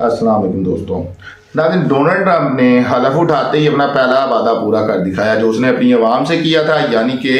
अस्सलाम वालेकुम दोस्तों। नाज़रीन, डोनाल्ड ट्रंप ने हलफ उठाते ही अपना पहला वादा पूरा कर दिखाया जो उसने अपनी आवाम से किया था, यानी कि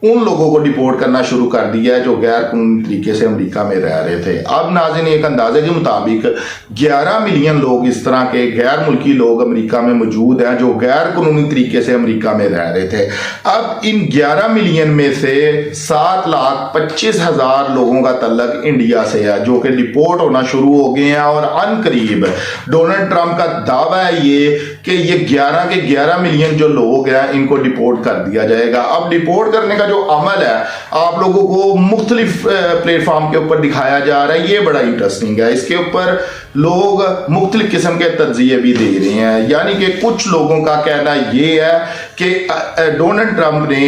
उन लोगों को डिपोर्ट करना शुरू कर दिया है जो गैर कानूनी तरीके से अमेरिका में रह रहे थे। अब नाज़रीन, एक अंदाजे के मुताबिक 11 मिलियन लोग इस तरह के गैर मुल्की लोग अमेरिका में मौजूद हैं जो गैर कानूनी तरीके से अमेरिका में रह रहे थे। अब इन 11 मिलियन में से 7,25,000 लोगों का तल्लक इंडिया से है जो कि डिपोर्ट होना शुरू हो गए हैं और अनकरीब डोनाल्ड ट्रंप का दावा है ये कि ये 11 के 11 मिलियन जो लोग हैं इनको डिपोर्ट कर दिया जाएगा। अब डिपोर्ट करने का जो अमल है आप लोगों को मुख्तलिफ प्लेटफॉर्म के ऊपर दिखाया जा रहा है, ये बड़ा इंटरेस्टिंग है। इसके ऊपर लोग मुख्तलिफ किस्म के तज्जिए भी दे रहे हैं, यानी कि कुछ लोगों का कहना ये है कि डोनाल्ड ट्रंप ने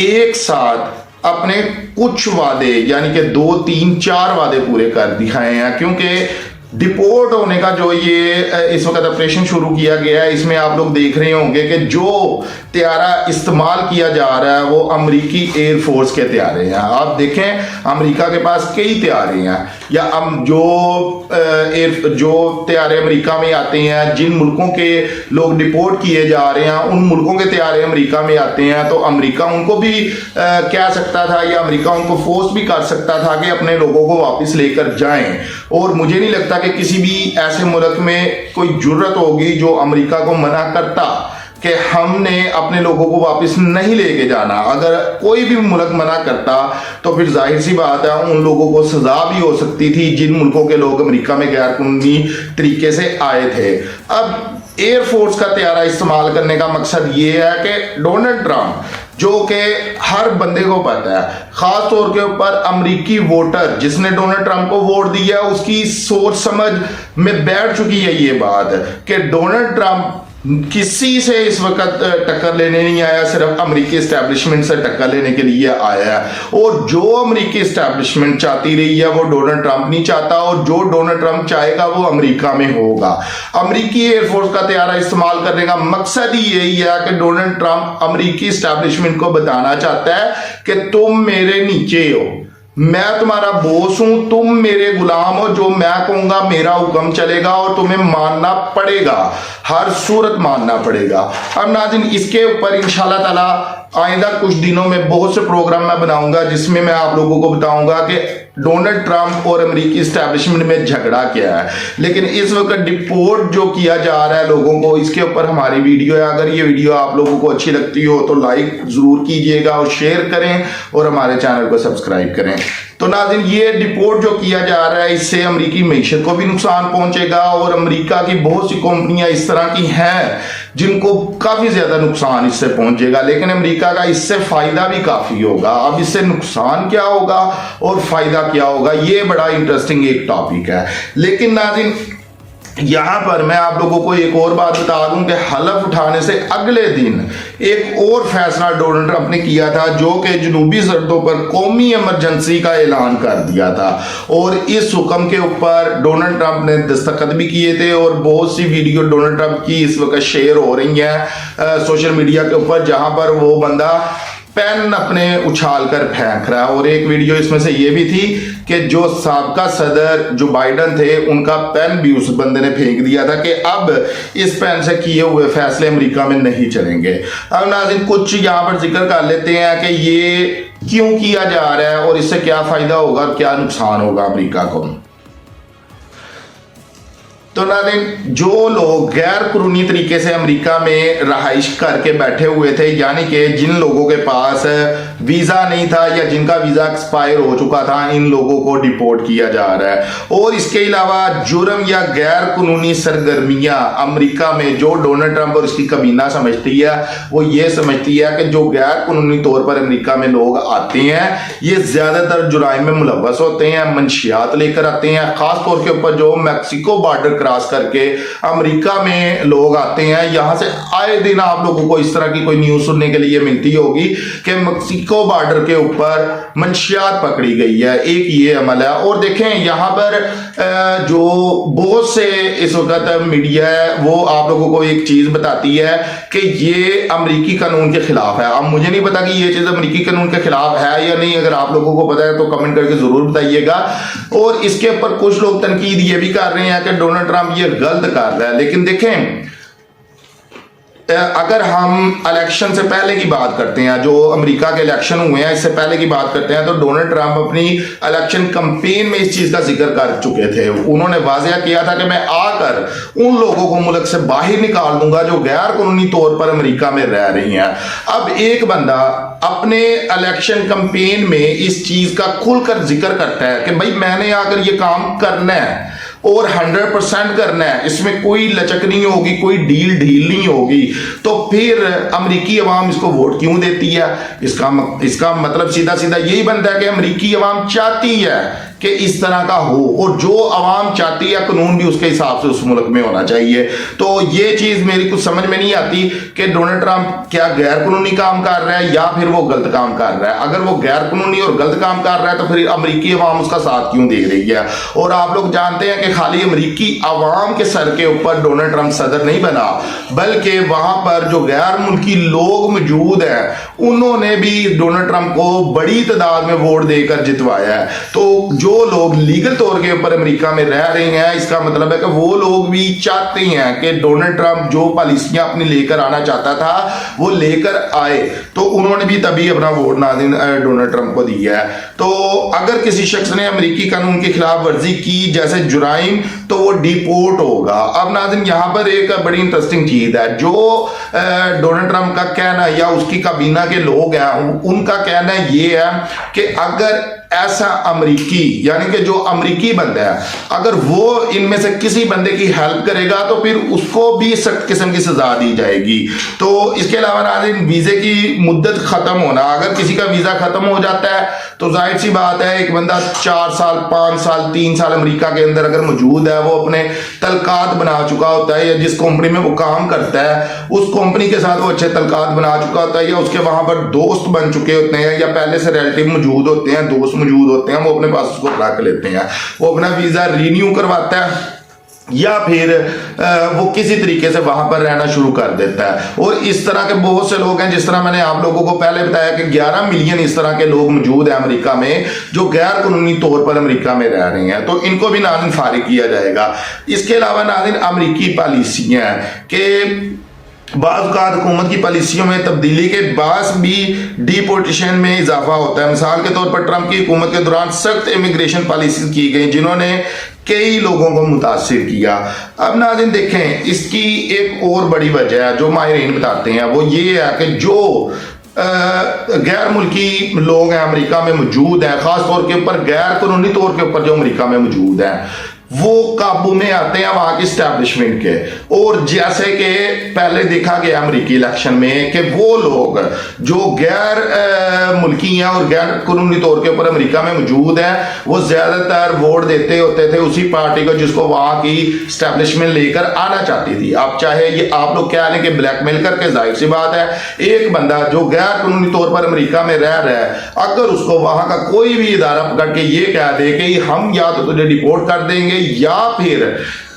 एक साथ अपने कुछ वादे यानी कि 2, 3, 4 वादे पूरे कर दिखाए हैं, क्योंकि डिपोर्ट होने का जो ये इस वक्त ऑपरेशन शुरू किया गया है इसमें आप लोग देख रहे होंगे कि जो त्यारा इस्तेमाल किया जा रहा है वो अमेरिकी एयरफोर्स के त्यारे हैं। आप देखें अमेरिका के पास कई त्यारे हैं, या हम जो त्यारे अमेरिका में आते हैं, जिन मुल्कों के लोग डिपोर्ट किए जा रहे हैं उन मुल्कों के त्यारे अमेरिका में आते हैं तो अमेरिका उनको भी कह सकता था या अमेरिका उनको फोर्स भी कर सकता था कि अपने लोगों को वापस लेकर जाएं। और मुझे नहीं लगता कि किसी भी ऐसे मुल्क में कोई जुर्रत होगी जो अमेरिका को मना करता कि हमने अपने लोगों को वापस नहीं लेके जाना। अगर कोई भी मुल्क मना करता तो फिर जाहिर सी बात है उन लोगों को सजा भी हो सकती थी जिन मुल्कों के लोग अमेरिका में गैर कानूनी तरीके से आए थे। अब एयरफोर्स का त्यारा इस्तेमाल करने का मकसद ये है कि डोनाल्ड ट्रंप जो कि हर बंदे को पता है, खास तौर के ऊपर अमेरिकी वोटर जिसने डोनाल्ड ट्रंप को वोट दिया उसकी सोच समझ में बैठ चुकी है ये बात कि डोनाल्ड ट्रंप किसी से इस वक्त टक्कर लेने नहीं आया, सिर्फ अमेरिकी एस्टैब्लिशमेंट से टक्कर लेने के लिए आया है। और जो अमेरिकी एस्टैब्लिशमेंट चाहती रही है वो डोनाल्ड ट्रंप नहीं चाहता, और जो डोनाल्ड ट्रंप चाहेगा वो अमेरिका में होगा। अमेरिकी एयरफोर्स का त्यारा इस्तेमाल करने का मकसद ही यही है कि डोनाल्ड ट्रंप अमेरिकी एस्टैब्लिशमेंट को बताना चाहता है कि तुम मेरे नीचे हो, मैं तुम्हारा बॉस हूं, तुम मेरे गुलाम हो, जो मैं कहूंगा मेरा हुक्म चलेगा और तुम्हें मानना पड़ेगा, हर सूरत मानना पड़ेगा। अब नाज़रीन, इसके ऊपर इंशाल्लाह ताला आइंदा कुछ दिनों में बहुत से प्रोग्राम मैं बनाऊंगा जिसमें मैं आप लोगों को बताऊंगा कि डोनाल्ड ट्रंप और अमेरिकी एस्टैब्लिशमेंट में झगड़ा क्या है। लेकिन इस वक्त डिपोर्ट जो किया जा रहा है लोगों को, इसके ऊपर हमारी वीडियो है। अगर ये वीडियो आप लोगों को अच्छी लगती हो तो लाइक जरूर कीजिएगा और शेयर करें और हमारे चैनल को सब्सक्राइब करें। तो नाज़रीन, ये डिपोर्ट जो किया जा रहा है इससे अमेरिकी मईशत को भी नुकसान पहुंचेगा और अमेरिका की बहुत सी कंपनियां इस तरह की हैं जिनको काफी ज्यादा नुकसान इससे पहुंचेगा, लेकिन अमेरिका का इससे फायदा भी काफी होगा। अब इससे नुकसान क्या होगा और फायदा क्या होगा, ये बड़ा इंटरेस्टिंग एक टॉपिक है। लेकिन नाज़रीन, यहां पर मैं आप लोगों को एक और बात बता दूं कि हलफ उठाने से अगले दिन एक और फैसला डोनाल्ड ट्रंप ने किया था जो कि जनूबी सरहदों पर कौमी इमरजेंसी का ऐलान कर दिया था, और इस हुक्म के ऊपर डोनाल्ड ट्रंप ने दस्तखत भी किए थे। और बहुत सी वीडियो डोनाल्ड ट्रंप की इस वक्त शेयर हो रही हैं सोशल मीडिया के ऊपर जहां पर वो बंदा पेन अपने उछाल कर फेंक रहा है। और एक वीडियो इसमें से ये भी थी कि जो साबका सदर जो बाइडन थे उनका पेन भी उस बंदे ने फेंक दिया था कि अब इस पेन से किए हुए फैसले अमेरिका में नहीं चलेंगे। अब नाज़रीन, कुछ यहाँ पर जिक्र कर लेते हैं कि ये क्यों किया जा रहा है और इससे क्या फायदा होगा और क्या नुकसान होगा अमेरिका को। तो नाज़रीन, जो लोग गैर कानूनी तरीके से अमेरिका में रहाइश करके बैठे हुए थे, यानी कि जिन लोगों के पास वीज़ा नहीं था या जिनका वीज़ा एक्सपायर हो चुका था, इन लोगों को डिपोर्ट किया जा रहा है। और इसके अलावा जुर्म या गैर कानूनी सरगर्मियां अमेरिका में जो डोनाल्ड ट्रंप और इसकी कबीना समझती है वो ये समझती है कि जो गैर कानूनी तौर पर अमेरिका में लोग आते हैं ये ज़्यादातर जुराइम में मुलव्वस होते हैं, मंशियात लेकर आते हैं। खास तौर के ऊपर जो मैक्सिको बॉर्डर क्रॉस करके अमेरिका में लोग आते हैं, यहां से आए दिन आप लोगों को इस तरह की कोई न्यूज़ सुनने के लिए मिलती होगी कि मेक्सिको बॉर्डर के ऊपर मंशियात पकड़ी गई है, एक ये अमल है। और देखें यहाँ पर जो बहुत से इस वक्त मीडिया है वो आप लोगों को एक चीज बताती है कि ये अमेरिकी कानून के खिलाफ है। अब मुझे नहीं पता कि ये चीज अमेरिकी कानून के खिलाफ है या नहीं, अगर आप लोगों को पता है तो कमेंट करके जरूर बताइएगा। और इसके ऊपर कुछ लोग तनकीद ये भी कर रहे हैं कि डोनाल्ड ट्रंप ये गलत कर रहा है। लेकिन देखें, अगर हम इलेक्शन से पहले की बात करते हैं, जो अमेरिका के इलेक्शन हुए हैं इससे पहले की बात करते हैं, तो डोनाल्ड ट्रंप अपनी इलेक्शन कैंपेन में इस चीज का जिक्र कर चुके थे। उन्होंने वाज़ेह किया था कि मैं आकर उन लोगों को मुल्क से बाहर निकाल दूंगा जो गैर कानूनी तौर पर अमेरिका में रह रही हैं। अब एक बंदा अपने इलेक्शन कैंपेन में इस चीज का खुलकर जिक्र करता है कि भाई मैंने आकर ये काम करना है और 100% करना है, इसमें कोई लचक नहीं होगी, कोई ढील नहीं होगी, तो फिर अमेरिकी अवाम इसको वोट क्यों देती है? इसका मतलब सीधा सीधा यही बनता है कि अमेरिकी अवाम चाहती है कि इस तरह का हो, और जो अवाम चाहती है कानून भी उसके हिसाब से उस मुल्क में होना चाहिए। तो ये चीज मेरी कुछ समझ में नहीं आती कि डोनाल्ड ट्रंप क्या गैर कानूनी काम कर रहा है या फिर वो गलत काम कर रहा है। अगर वो गैर कानूनी और गलत काम कर रहा है तो फिर अमेरिकी अवाम उसका साथ क्यों दे रही है? और आप लोग जानते हैं कि खाली अमेरिकी अवाम के सर के ऊपर डोनाल्ड ट्रंप सदर नहीं बना, बल्कि वहां पर जो गैर मुल्की लोग मौजूद हैं उन्होंने भी डोनाल्ड ट्रंप को बड़ी तादाद में वोट देकर जितवाया है। तो जो लोग लीगल तौर के ऊपर अमेरिका में रह रहे हैं, इसका मतलब है कि वो लोग भी चाहते हैं कि डोनाल्ड ट्रंप जो पॉलिसियां अपनी लेकर आना चाहता था वो लेकर आए, तो उन्होंने भी तभी अपना वोट नाज़रीन डोनाल्ड ट्रंप को दिया है। तो अगर किसी शख्स ने अमेरिकी कानून की खिलाफ वर्जी की जैसे जुराइम, तो वो डिपोर्ट होगा। अब नाज़रीन यहाँ पर एक बड़ी इंटरेस्टिंग चीज है, जो डोनाल्ड ट्रंप का कहना या उसकी काबीना के लोग हैं उनका कहना ये है कि अगर ऐसा अमेरिकी यानी कि जो अमेरिकी बंदा है अगर वो इनमें से किसी बंदे की हेल्प करेगा तो फिर उसको भी सख्त किस्म की सजा दी जाएगी। तो इसके अलावा नाज़रीन वीजे की मुद्दत खत्म होना, अगर किसी का वीजा खत्म हो जाता है तो जाहिर सी बात है एक बंदा 4 साल 5 साल 3 साल अमेरिका के अंदर अगर मौजूद है, वो अपने तलकात बना चुका होता है, या जिस कंपनी में वो काम करता है उस कंपनी के साथ वो अच्छे तलकात बना चुका होता है, या उसके वहां पर दोस्त बन चुके होते हैं, या पहले से रिलेटिव मौजूद होते हैं, दोस्त मौजूद होते हैं, वो अपने पास उसको रख लेते हैं, वो अपना वीजा रिन्यू करवाता है या फिर वो किसी तरीके से वहां पर रहना शुरू कर देता है। और इस तरह के बहुत से लोग हैं, जिस तरह मैंने आप लोगों को पहले बताया कि 11 मिलियन इस तरह के लोग मौजूद हैं अमेरिका में जो गैर कानूनी तौर पर अमेरिका में रह रहे हैं, तो इनको भी नाज़रीन फारिग किया जाएगा। इसके अलावा नाज़रीन अमेरिकी पॉलिसियां कि बाज़ हुकूमत की पॉलिसियों में तब्दीली के बाद भी डिपोर्टेशन में इजाफा होता है। मिसाल के तौर पर ट्रंप की हुकूमत के दौरान सख्त इमिग्रेशन पॉलिसी की गई जिन्होंने कई लोगों को मुतासिर किया। अब नाज़रीन देखें, इसकी एक और बड़ी वजह है जो माहिरीन बताते हैं, वो ये है कि जो गैर मुल्की लोग हैं अमेरिका में मौजूद हैं, खास तौर के ऊपर गैर कानूनी तौर के ऊपर जो अमेरिका में मौजूद हैं, वो काबू में आते हैं वहां की स्टैब्लिशमेंट के। और जैसे कि पहले देखा गया अमेरिकी इलेक्शन में कि वो लोग जो गैर मुल्की हैं और गैर कानूनी तौर के ऊपर अमेरिका में मौजूद हैं, वो ज्यादातर वोट देते होते थे उसी पार्टी को जिसको वहां की स्टैब्लिशमेंट लेकर आना चाहती थी। अब चाहे ये आप लोग कह लें कि ब्लैकमेल करके, जाहिर सी बात है एक बंदा जो गैर कानूनी तौर पर अमेरिका में रह रहा है, अगर उसको वहां का कोई भी इदारा पकड़ के ये कह दे कि हम या तो तुझे डिपोर्ट कर देंगे या फिर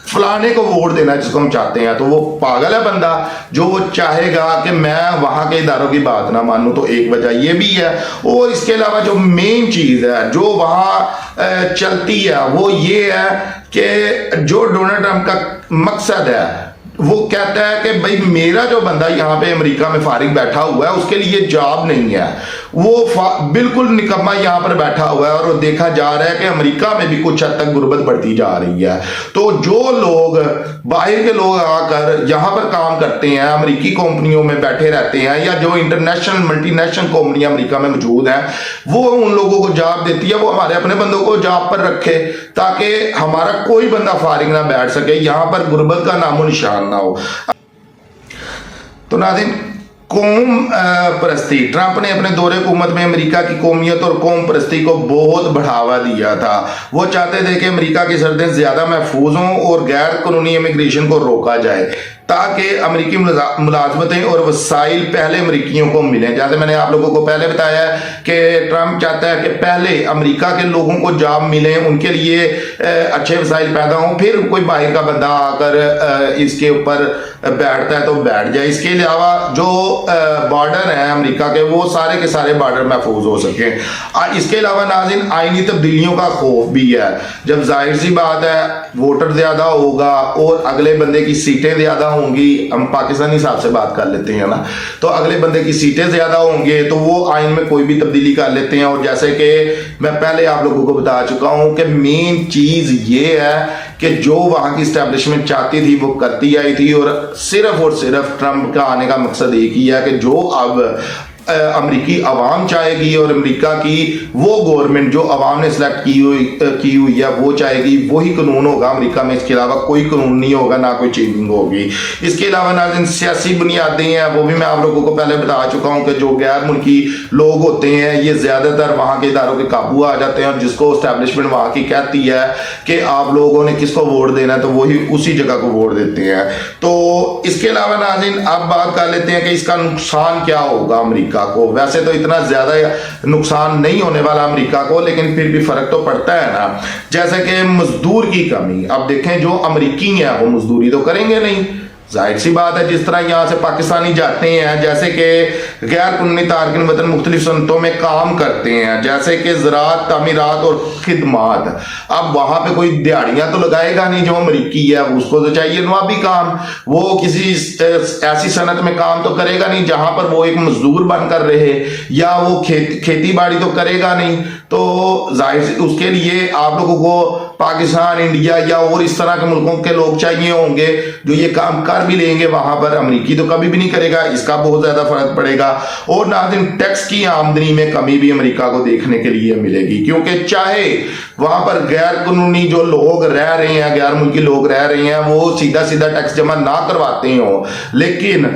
फलाने को वोट देना जिसको हम चाहते हैं, तो वो पागल है बंदा जो वो चाहेगा कि मैं वहां के इदारों की बात ना मानूं। तो एक वजह ये भी है। और इसके अलावा जो मेन चीज है जो वहां चलती है वो ये है कि जो डोनाल्ड ट्रंप का मकसद है, वो कहता है कि भाई मेरा जो बंदा यहाँ पे अमेरिका में फारिग बैठा हुआ है उसके लिए जॉब नहीं है, वो बिल्कुल निकम्मा यहाँ पर बैठा हुआ है। और देखा जा रहा है कि अमेरिका में भी कुछ हद तक गुर्बत बढ़ती जा रही है। तो जो लोग बाहर के लोग आकर यहाँ पर काम करते हैं, अमेरिकी कंपनियों में बैठे रहते हैं, या जो इंटरनेशनल मल्टीनेशनल कंपनियां अमेरिका में मौजूद हैं, वो उन लोगों को जॉब देती है, वो हमारे अपने बंदों को जॉब पर रखे ताकि हमारा कोई बंदा फारिग ना बैठ सके, यहाँ पर गुर्बत का नामो निशान ना हो। तो नाज़रीन, कौम परस्ती, ट्रंप ने अपने दौरे हुकूमत में अमेरिका की कौमियत और कौम परस्ती को बहुत बढ़ावा दिया था। वो चाहते थे कि अमेरिका की सरहदें ज्यादा महफूज हों और गैर कानूनी इमिग्रेशन को रोका जाए। ताकि अमेरिकी मुलाजमतें और वसाइल पहले अमरीकियों को मिलें। जैसे मैंने आप लोगों को पहले बताया है कि ट्रंप चाहता है कि पहले अमेरिका के लोगों को जॉब मिले, उनके लिए अच्छे वसाइल पैदा हों, फिर कोई बाहर का बंदा आकर इसके ऊपर बैठता है तो बैठ जाए। इसके अलावा जो बॉर्डर हैं अमेरिका के, वो सारे के सारे बॉर्डर महफूज हो सकें। इसके अलावा नाज़रीन, आईनी तब्दीलियों का खौफ भी है। जब जाहिर सी बात है वोटर ज़्यादा होगा और अगले बंदे की सीटें ज़्यादा होंगी, हम पाकिस्तानी हिसाब से बात कर लेते हैं ना, तो अगले बंदे की सीटें ज़्यादा होंगे तो वो आइन में कोई भी तब्दीली कर लेते हैं। और जैसे कि मैं पहले आप लोगों को बता चुका हूँ कि मेन चीज़ ये है कि जो वहाँ की इस्टेब्लिशमेंट चाहती थी वो करती आई थी, और सिर्फ ट्रंप का आने का मकसद एक ही है कि जो अब अमेरिकी अवाम चाहेगी और अमेरिका की वो गवर्नमेंट जो अवाम ने सिलेक्ट की हुई है वो चाहेगी, वही कानून होगा अमेरिका में। इसके अलावा कोई कानून नहीं होगा, ना कोई चेंजिंग होगी। इसके अलावा नाज़रीन, सियासी बुनियादें हैं वो भी मैं आप लोगों को पहले बता चुका हूँ कि जो गैर मुल्की लोग होते हैं ये ज़्यादातर वहाँ के इदारों के काबू आ जाते हैं, और जिसको इस्टेब्लिशमेंट वहाँ की कहती है कि आप लोगों ने किसको वोट देना है तो वही उसी जगह को वोट देते हैं। तो इसके अलावा नाज़रीन, अब बात कर लेते हैं कि इसका नुकसान क्या होगा अमेरिका को। वैसे तो इतना ज्यादा नुकसान नहीं होने वाला अमेरिका को, लेकिन फिर भी फर्क तो पड़ता है ना। जैसे कि मजदूर की कमी, अब देखें जो अमेरिकी हैं वो मजदूरी तो करेंगे नहीं, जाहिर सी बात है। जिस तरह यहाँ से पाकिस्तानी जाते हैं, जैसे कि गैर कानूनी तारकिन वतन मुख्तलिफ सनतों में काम करते हैं, जैसे कि ज़राअत, तामीरात और खिदमात। अब वहाँ पे कोई दिहाड़ियाँ तो लगाएगा नहीं जो अमरीकी है, उसको तो चाहिए नवाबी काम। वो किसी ऐसी सनत में काम तो करेगा नहीं जहाँ पर वो एक मजदूर बनकर रहे, या वो खेती बाड़ी तो करेगा नहीं। तो जाहिर उसके लिए आप लोगों को पाकिस्तान, इंडिया या और इस तरह के मुल्कों के लोग चाहिए होंगे जो ये काम कर भी लेंगे। वहां पर अमेरिकी तो कभी भी नहीं करेगा, इसका बहुत ज्यादा फर्क पड़ेगा। और नाज़रीन, टैक्स की आमदनी में कमी भी अमेरिका को देखने के लिए मिलेगी, क्योंकि चाहे वहां पर गैर कानूनी जो लोग रह रहे हैं, गैर मुल्की लोग रह रहे हैं, वो सीधा सीधा टैक्स जमा ना करवाते हो, लेकिन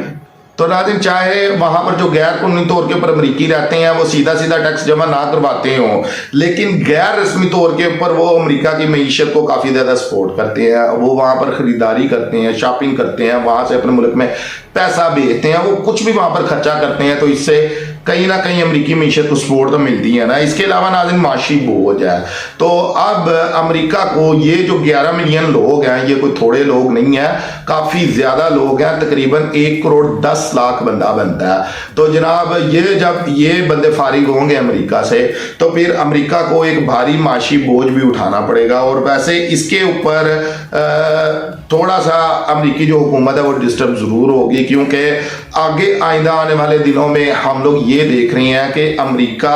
तो नाज़रीन चाहे वहां पर जो गैर कानूनी तौर के ऊपर अमरीकी रहते हैं वो सीधा सीधा टैक्स जमा ना करवाते हो, लेकिन गैर रस्मी तौर के ऊपर वो अमेरिका की मईशत को काफ़ी ज़्यादा सपोर्ट करते हैं। वो वहाँ पर ख़रीदारी करते हैं, शॉपिंग करते हैं, वहाँ से अपने मुल्क में पैसा भेजते हैं, वो कुछ भी वहाँ पर खर्चा करते हैं, तो इससे कहीं ना कहीं अमरीकी मीशत को सपोर्ट तो मिलती है ना। इसके अलावा नाज़रीन माशी बोझ है। तो अब अमेरिका को ये जो 11 मिलियन लोग हैं, ये कोई थोड़े लोग नहीं है, काफ़ी ज़्यादा लोग हैं, तकरीबन 1 करोड़ 10 लाख बंदा बनता है। तो जनाब ये जब ये बंदे फारिग होंगे अमेरिका से, तो फिर अमेरिका को एक भारी माशी बोझ भी उठाना पड़ेगा। और वैसे इसके ऊपर थोड़ा सा अमेरिकी जो हुकूमत है वो डिस्टर्ब ज़रूर होगी, क्योंकि आगे आइंदा आने वाले दिनों में हम लोग ये देख रहे हैं कि अमेरिका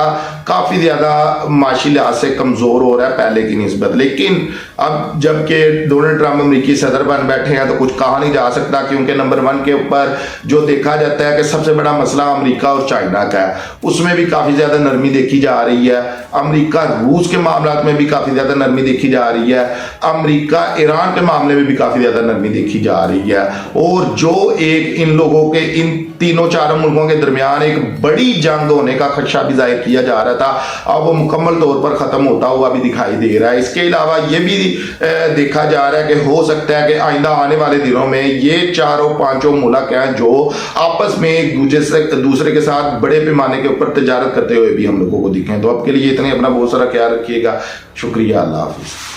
काफ़ी ज़्यादा माशी लिहाज से कमज़ोर हो रहा है पहले की निस्बत। लेकिन अब जबकि डोनाल्ड ट्रंप अमेरिकी सदर बन बैठे हैं तो कुछ कहा नहीं जा सकता, क्योंकि नंबर 1 के ऊपर जो देखा जाता है कि सबसे बड़ा मसला अमेरिका और चाइना का है, उसमें भी काफ़ी ज़्यादा नरमी देखी जा रही है। अमेरिका रूस के मामला में भी काफ़ी ज़्यादा नरमी देखी जा रही है। अमेरिका ईरान के मामले में भी काफ़ी ज़्यादा नरमी देखी जा रही है। और जो एक इन लोगों के, इन तीनों चारों मुल्कों के दरमियान एक बड़ी जंग होने का खदशा भी जाहिर किया जा रहा था, अब वो मुकम्मल तौर पर ख़त्म होता हुआ भी दिखाई दे रहा है। इसके अलावा ये भी देखा जा रहा है कि हो सकता है कि आइंदा आने वाले दिनों में ये चारों पांचों मुल्क हैं जो आपस में एक दूसरे के साथ बड़े पैमाने के ऊपर तजारत करते हुए भी हम लोगों को दिखें। तो अब के लिए इतने, अपना बहुत सारा ख्याल रखिएगा। शुक्रिया, अल्लाह हाफिज़।